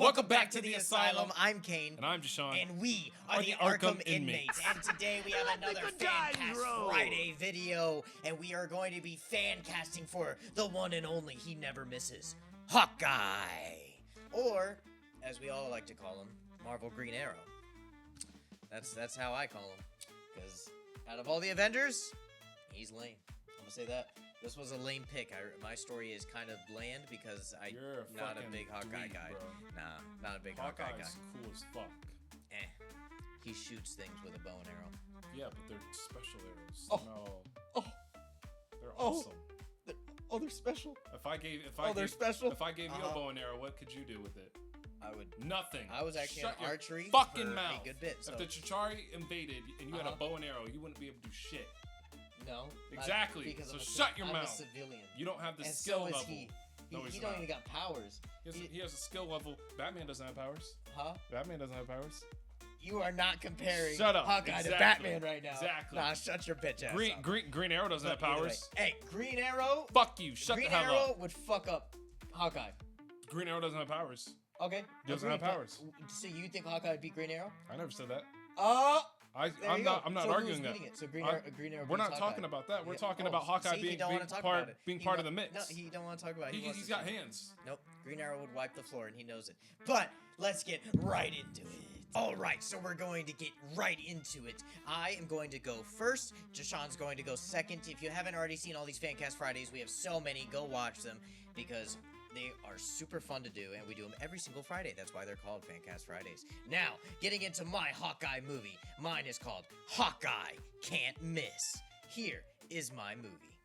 Welcome back to the Asylum. I'm Kane. And I'm Jasean. And we are the Arkham Inmates. And today we have another Fancast Friday video. And we are going to be fan casting for the one and only, he never misses, Hawkeye. Or, as we all like to call him, Marvel Green Arrow. That's how I call him. Because out of all the Avengers, he's lame. I'm going to say that. This was a lame pick. My story is kind of bland because I'm not a big Hawkeye guy. Bro. Nah, not a big Hawkeye guy. Hawkeye's cool as fuck. He shoots things with a bow and arrow. Yeah, but they're special arrows. Oh. No. They're awesome. They're special. If I gave special. If I gave you a bow and arrow, what could you do with it? I would. Nothing. I was actually Shut on archery. Fucking for mouth. A good bit. So. If the Chitauri invaded and you had a bow and arrow, you wouldn't be able to do shit. No. Exactly. So shut your mouth. I'm a civilian. You don't have the and skill so is level. he. No, he don't even got powers. He has a skill level. Batman doesn't have powers. Huh? Batman doesn't have powers. You are not comparing Shut up. Hawkeye to Batman right now. Exactly. Nah, shut your bitch ass up. Green Arrow doesn't have powers. Hey, Green Arrow. Fuck you. Shut the hell up. Green Arrow would fuck up Hawkeye. Green Arrow doesn't have powers. Okay. He doesn't have powers. So you think Hawkeye would beat Green Arrow? I never said that. I'm not arguing that. So Green Arrow. We're not talking about that. We're talking about Hawkeye being part of the mix. No, he don't want to talk about it. He's got hands. Nope. Green Arrow would wipe the floor, and he knows it. But let's get right into it. All right, so we're going to get right into it. I am going to go first. Jashawn's going to go second. If you haven't already seen all these Fancast Fridays, we have so many. Go watch them because they are super fun to do, and we do them every single Friday. That's why they're called Fancast Fridays. Now, getting into my Hawkeye movie. Mine is called Hawkeye Can't Miss. Here is my movie.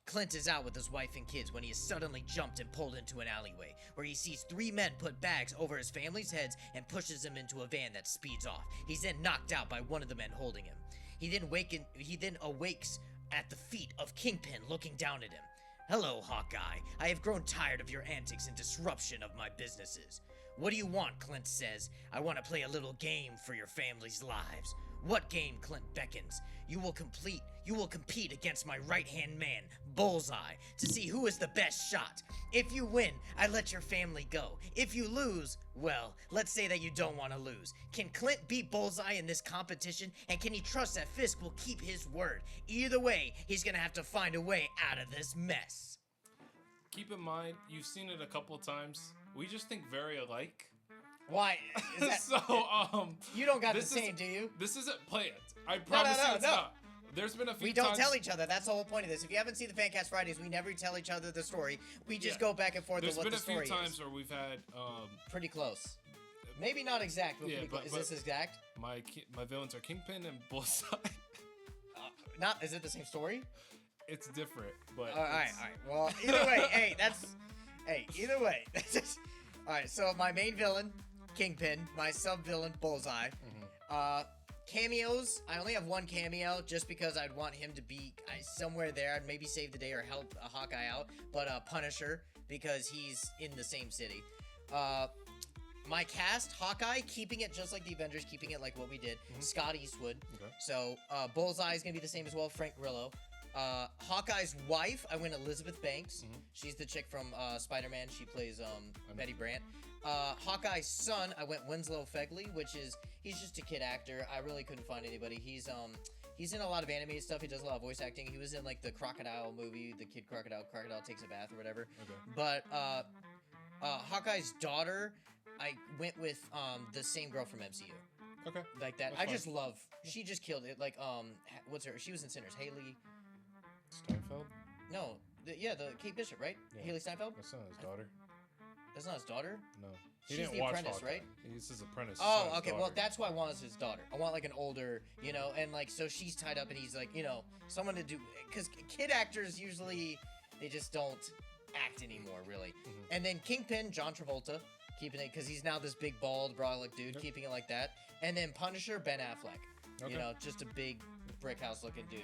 Clint is out with his wife and kids when he is suddenly jumped and pulled into an alleyway, where he sees three men put bags over his family's heads and pushes them into a van that speeds off. He's then knocked out by one of the men holding him. He then awakes at the feet of Kingpin looking down at him. Hello, Hawkeye. I have grown tired of your antics and disruption of my businesses. What do you want? Clint says. I want to play a little game for your family's lives. What game? Clint beckons. You will compete against my right-hand man, Bullseye, to see who is the best shot. If you win, I let your family go. If you lose, well, let's say that you don't want to lose. Can Clint beat Bullseye in this competition? And can he trust that Fisk will keep his word? Either way, he's gonna have to find a way out of this mess. Keep in mind, you've seen it a couple of times. We just think very alike. Why? Is that, so, you don't got the same, do you? This isn't play it. I promise you it's not. There's been a few We don't tell each other. That's the whole point of this. If you haven't seen the Fancast Fridays, we never tell each other the story. We just go back and forth on what the story is. There's been a few times where we've had... pretty close. Maybe not exact, but pretty close. Is this exact? My villains are Kingpin and Bullseye. Is it the same story? It's different, but... All right. Well, either way, either way. All right, so my main villain, Kingpin. My sub-villain, Bullseye. Cameos, I only have one cameo just because I'd want him to be somewhere there. I'd maybe save the day or help Hawkeye out. But Punisher, because he's in the same city. My cast, Hawkeye, keeping it just like the Avengers, keeping it like what we did. Scott Eastwood. Okay. So Bullseye is going to be the same as well, Frank Grillo. Hawkeye's wife, I went Elizabeth Banks. She's the chick from Spider-Man. She plays Betty Brant. Hawkeye's son, I went Winslow Fegley, he's just a kid actor. I really couldn't find anybody. He's in a lot of animated stuff. He does a lot of voice acting. He was in like the Crocodile movie, the Kid Crocodile Takes a Bath or whatever. Okay. But Hawkeye's daughter, I went with the same girl from MCU. Okay. Like that. I just love. She just killed it. Like what's her? She was in Sinners. Haley Steinfeld? No. The Kate Bishop, right? Yeah. Haley Steinfeld? That's not his daughter. That's not his daughter? No. She's the apprentice, right? He's his apprentice. Oh, okay. Well, that's why I want his daughter. I want like an older, and like so she's tied up and he's like, someone to do, because kid actors usually they just don't act anymore, really. And then Kingpin, John Travolta, keeping it because he's now this big bald brolic dude, keeping it like that. And then Punisher, Ben Affleck. Okay. Just a big brick house looking dude.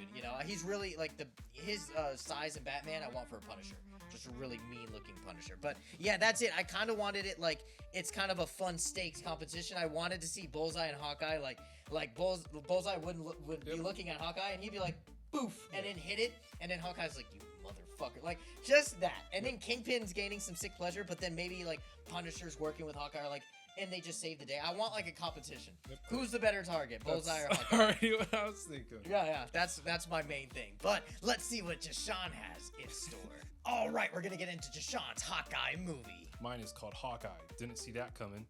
He's really like his size in Batman. I want for a Punisher. Just a really mean looking Punisher. But yeah, that's it. I kind of wanted it like it's kind of a fun stakes competition. I wanted to see Bullseye and Hawkeye like Bullseye would be looking at Hawkeye and he'd be like boof and then hit it and then Hawkeye's like you motherfucker, like just that. And then Kingpin's gaining some sick pleasure, but then maybe like Punisher's working with Hawkeye, or like and they just save the day. I want like a competition. Yep. Who's the better target, Bullseye or Hawkeye? Already what I was thinking. Yeah, that's my main thing. But let's see what Jasean has in store. All right, we're gonna get into Jasean's Hawkeye movie. Mine is called Hawkeye. Didn't see that coming.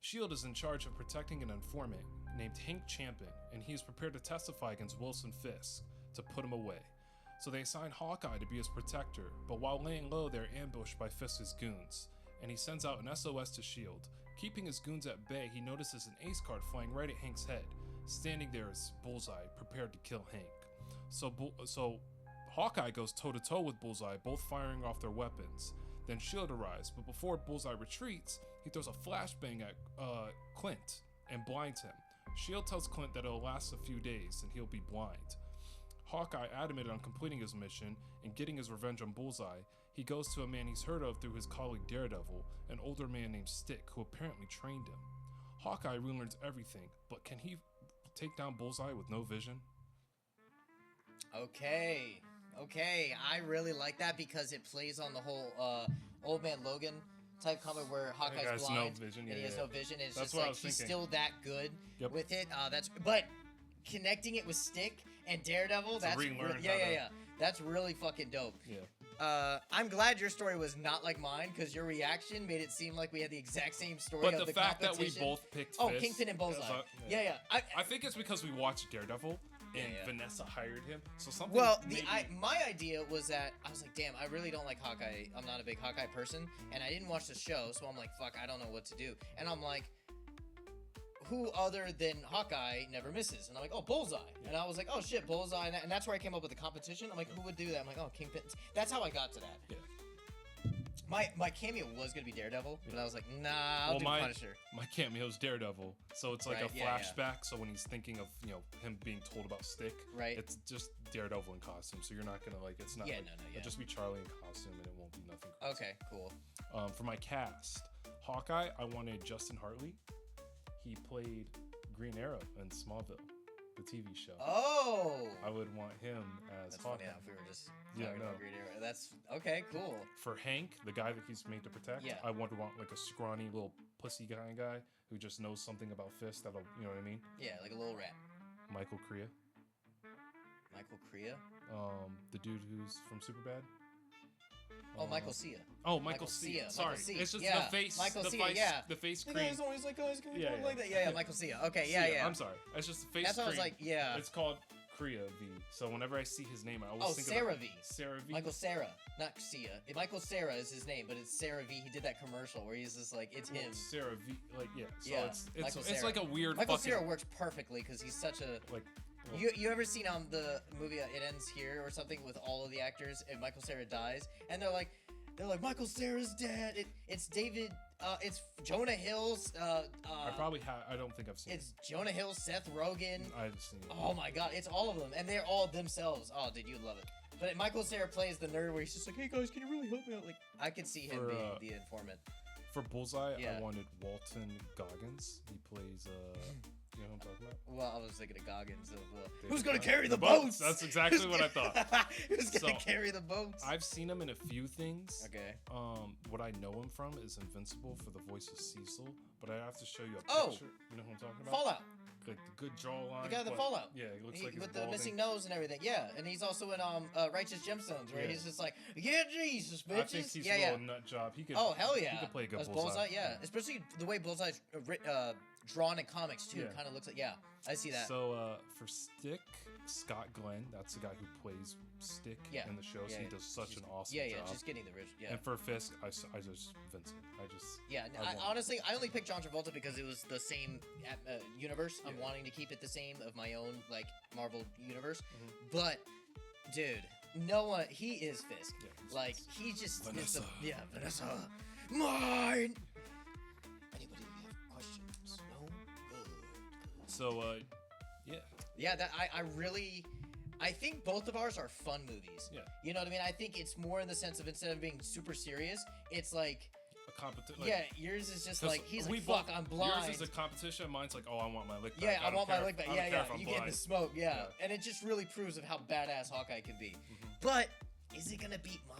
S.H.I.E.L.D. is in charge of protecting an informant named Hank Champion, and he is prepared to testify against Wilson Fisk to put him away. So they assign Hawkeye to be his protector, but while laying low, they're ambushed by Fisk's goons, and he sends out an SOS to S.H.I.E.L.D. Keeping his goons at bay, he notices an ace card flying right at Hank's head. Standing there is Bullseye, prepared to kill Hank. So Hawkeye goes toe-to-toe with Bullseye, both firing off their weapons. Then S.H.I.E.L.D. arrives, but before Bullseye retreats, he throws a flashbang at Clint and blinds him. S.H.I.E.L.D. tells Clint that it'll last a few days and he'll be blind. Hawkeye, adamant on completing his mission and getting his revenge on Bullseye, he goes to a man he's heard of through his colleague Daredevil, an older man named Stick, who apparently trained him. Hawkeye relearns everything, but can he take down Bullseye with no vision? Okay, I really like that because it plays on the whole Old Man Logan type comic where Hawkeye's blind no vision. and he has no vision. And it's That's just what I like was he's thinking. still that good Yep. with it. But connecting it with Stick and Daredevil, that's relearn yeah. That's really fucking dope. Yeah. I'm glad your story was not like mine because your reaction made it seem like we had the exact same story. But of the fact that we competition. both picked Oh, Fisk, Kingpin and Bullseye. Yeah. I think it's because we watched Daredevil and Yeah. Vanessa hired him. So something. Well, maybe... my idea was that I was like, damn, I really don't like Hawkeye. I'm not a big Hawkeye person, and I didn't watch the show, so I'm like, fuck, I don't know what to do. And I'm like, who other than Hawkeye never misses? And I'm like, oh, Bullseye. Yeah. And I was like, oh shit, Bullseye. And that's where I came up with the competition. I'm like, who would do that? I'm like, oh, Kingpin. That's how I got to that. Yeah. My cameo was gonna be Daredevil, but I was like, nah, I'll do my Punisher. My cameo's Daredevil, so it's like Right, a yeah, flashback. So when he's thinking of him being told about Stick, Right. it's just Daredevil in costume. So you're not gonna like it's not. Yeah, like, no, yeah. It'll just be Charlie in costume, and it won't be nothing. Crazy. Okay, cool. For my cast, Hawkeye, I wanted Justin Hartley. He played Green Arrow in Smallville, the TV show. Oh, I would want him as that's Hawkeye. funny. If we were just Yeah, talking no. about Green Arrow. That's okay, cool. For Hank, the guy that he's made to protect, Yeah. I would want like a scrawny little pussy kind of guy who just knows something about fists that'll, you know what I mean? Yeah, like a little rat. Michael Crea, Michael Crea. the dude who's from Superbad. Oh, Michael Cia. Oh, Michael Cia. Sorry, Michael Cia. it's just Yeah, the face. Michael the Cia, face, yeah. the face The cream. guy's always like, guys, can you Yeah, do it yeah. like that? Yeah, Michael Cia. Okay, yeah, Cia, yeah. I'm sorry. It's just the face That's what I was cream. like, yeah. It's called Crea V. So whenever I see his name, I always Oh, think Sarah of V. Sarah V. Michael Sarah, not Cia. Michael Sarah is his name, but it's Sarah V. He did that commercial where he's just like, it's Well, him. Sarah V. Like yeah. So Yeah, it's Michael it's Cera. like a weird Michael fucking Cera works perfectly because he's such a. like. well, You ever seen the movie It Ends Here or something with all of the actors and Michael Cera dies and they're like Michael Cera's dead. It's David. It's Jonah Hill's. I probably have. I don't think I've seen. It's Jonah Hill, Seth Rogen. I've seen it. Oh my god, it's all of them, and they're all themselves. Oh, dude, you'd love it. But Michael Cera plays the nerd where he's just like, "Hey guys, can you really help me out?" Like, I could see him For, being the informant. For Bullseye, Yeah. I wanted Walton Goggins. He plays. You know what I'm talking about? Well, I was thinking of Goggins. Of, David who's gonna Goggins. carry the The boats? boats, that's exactly what I thought. Who's gonna So, carry the boats? I've seen him in a few things. Okay. What I know him from is Invincible for the voice of Cecil, but I have to show you a Oh! picture. You know who I'm talking about? Fallout. Like the good jawline. The guy with the but- Fallout. Yeah, he looks like he's with the balding. missing nose and everything. Yeah, and he's also in Righteous Gemstones, where Yeah. he's just like, "Yeah, Jesus, I bitches." think he's yeah, a yeah. little nut job. He could. Oh hell yeah! He could play a good As Bullseye. yeah. Especially the way Bullseye's drawn in comics too. Yeah. Kind of looks like I see that. So for Stick, Scott Glenn, that's the guy who plays Stick Yeah. in the show. So Yeah, he yeah. does such an awesome yeah, job. just getting the original. Yeah, And for Fisk, I just Vincent. yeah. I want- Honestly, I only picked John Travolta because it was the same universe. I'm Yeah. wanting to keep it the same of my own like Marvel universe. Mhm. But dude, no one. He is Fisk. Yeah, he's Like Fisk. he just Vanessa. Vanessa, mine. Anybody have questions? No. Good. So yeah, Yeah, that I really, I think both of ours are fun movies. yeah, You know what I mean? I think it's more in the sense of instead of being super serious, it's like, a competition. yeah, yours is just like he's like, both- fuck, I'm blind. Yours is a competition. Mine's like, oh, I want my lick back. Yeah, I don't want my care lick if- back. I Yeah, don't care yeah. if I'm You get the blind. smoke. Yeah. Yeah. And it just really proves of how badass Hawkeye can be. Mhm. But is it gonna beat mine?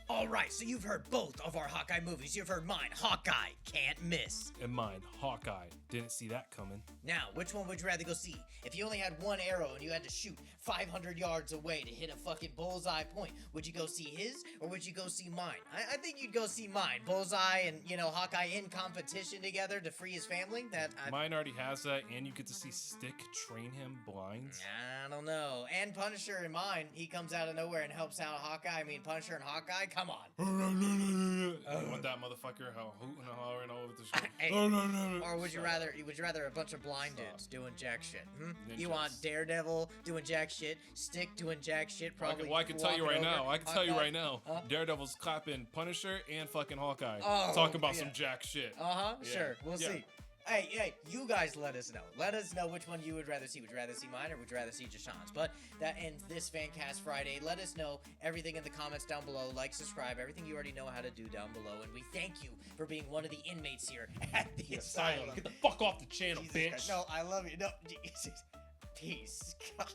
All right, so you've heard both of our Hawkeye movies. You've heard mine, Hawkeye, can't miss. And mine, Hawkeye, didn't see that coming. Now, which one would you rather go see? If you only had one arrow and you had to shoot 500 yards away to hit a fucking bullseye point, would you go see his or would you go see mine? I think you'd go see mine. Bullseye and, Hawkeye in competition together to free his family. Mine already has that, and you get to see Stick train him blind. I don't know. And Punisher in mine, he comes out of nowhere and helps out Hawkeye. I mean, Punisher and Hawkeye, come on. You want that motherfucker hooting and hollering all over the show? Hey, or would you rather a bunch of blind dudes doing jack shit? You want Daredevil doing jack shit, Stick doing jack shit, probably. Well, I can tell you right now. I can tell you right now. Huh? Daredevil's clapping Punisher and fucking Hawkeye. Oh, talking about yeah. some jack shit. Yeah. Sure. We'll Yeah. see. Hey, you guys let us know. Let us know which one you would rather see. Would you rather see mine or would you rather see Jasean's? But that ends this Fancast Friday. Let us know everything in the comments down below. Like, subscribe, everything you already know how to do down below. And we thank you for being one of the inmates here at the asylum. Get the fuck off the channel, Jesus bitch. Christ. No, I love you. No, Jesus. Peace. God.